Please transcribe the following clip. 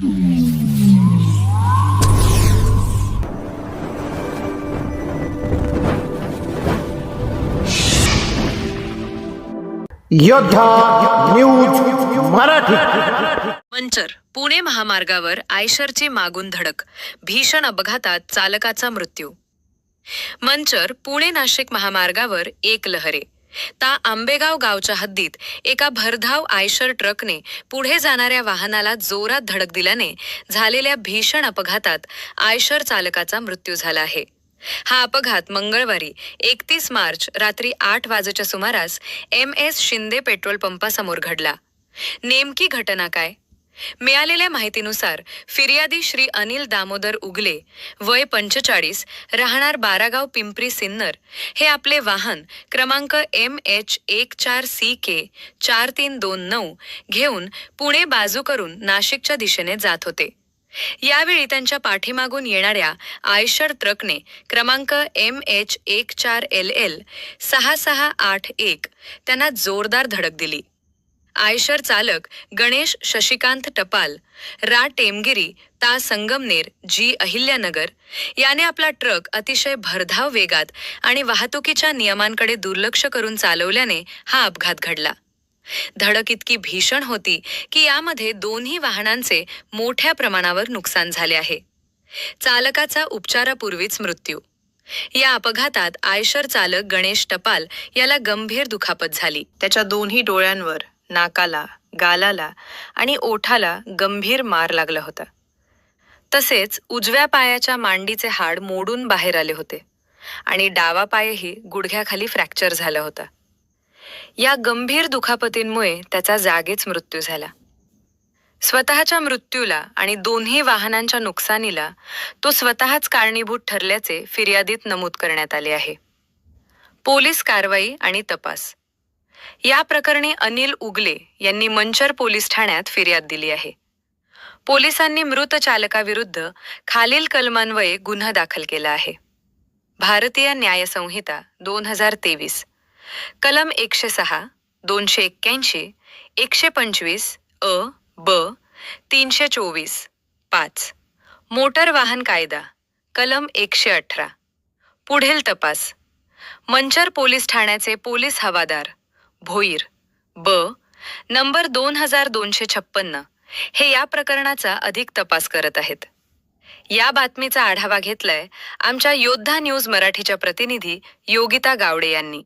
योद्धा न्यूज मराठी। मंचर पुणे महामार्गावर आयशरची मागून धडक, भीषण अपघातात चालकाचा मृत्यू। मंचर पुणे नाशिक महामार्गावर एक लहरे ता आंबेगाव गावच्या हद्दीत एका भरधाव आयशर ट्रकने पुढे जाणाऱ्या वाहनाला जोरात धडक दिल्याने झालेल्या भीषण अपघातात आयशर चालकाचा मृत्यू झाला आहे। हा अपघात मंगळवारी 31 मार्च रात्री 8 वाजेच्या सुमारास MS शिंदे पेट्रोल पंपासमोर घडला। नेमकी घटना काय? मिळालेल्या माहितीनुसार फिर्यादी श्री अनिल दामोदर उगले, वय 45, राहणार बारागाव पिंपरी सिन्नर, हे आपले वाहन क्रमांक MH14CK 4329 घेऊन पुणे बाजू करून नाशिकच्या दिशेने जात होते। यावेळी त्यांच्या पाठीमागून येणाऱ्या आयशर ट्रकने क्रमांक MH14LL 6681 त्यांना जोरदार धडक दिली। आयशर चालक गणेश शशिकांत टपाल, रा टेमगिरी ता संगमनेर जी अहिल्यानगर याने आपला ट्रक अतिशय भरधाव वेगात आणि वाहतुकीच्या नियमांकडे दुर्लक्ष करून चालवल्याने हा अपघात घडला। धडक इतकी भीषण होती की यामध्ये दोन्ही वाहनांचे मोठ्या प्रमाणावर नुकसान झाले आहे। चालकाचा उपचारापूर्वीच मृत्यू। या अपघातात आयशर चालक गणेश टपाल याला गंभीर दुखापत झाली। त्याच्या दोन्ही डोळ्यांवर, नाकाला, गालाला आणि ओठाला गंभीर मार लागला होता। तसेच उजव्या पायाच्या मांडीचे हाड मोडून बाहेर आले होते आणि डावा पायही गुडघ्याखाली फ्रॅक्चर झाला होता। या गंभीर दुखापतींमुळे त्याचा जागीच मृत्यू झाला। स्वतःच्या मृत्यूला आणि दोन्ही वाहनांच्या नुकसानीला तो स्वतःच कारणीभूत ठरल्याचे फिर्यादीत नमूद करण्यात आले आहे। पोलीस कारवाई आणि तपास। या प्रकरणी अनिल उगले यांनी मंचर पोलीस ठाण्यात फिर्याद दिली आहे। पोलिसांनी मृत चालकाविरुद्ध खालील कलमान्वये गुन्हा दाखल केला आहे। भारतीय न्याय संहिता 2023, कलम 106, 281, 125 अ, ब, 324, 5, मोटर वाहन कायदा, कलम 118। पुढील तपास। मंचर पोलीस ठाण्याचे पोलीस हवालदार भोईर, ब, नंबर 2256 हे या प्रकरणाचा अधिक तपास करत आहेत। या बातमीचा आढावा घेतलाय आमच्या योद्धा न्यूज मराठीच्या प्रतिनिधी योगिता गावडे यांनी।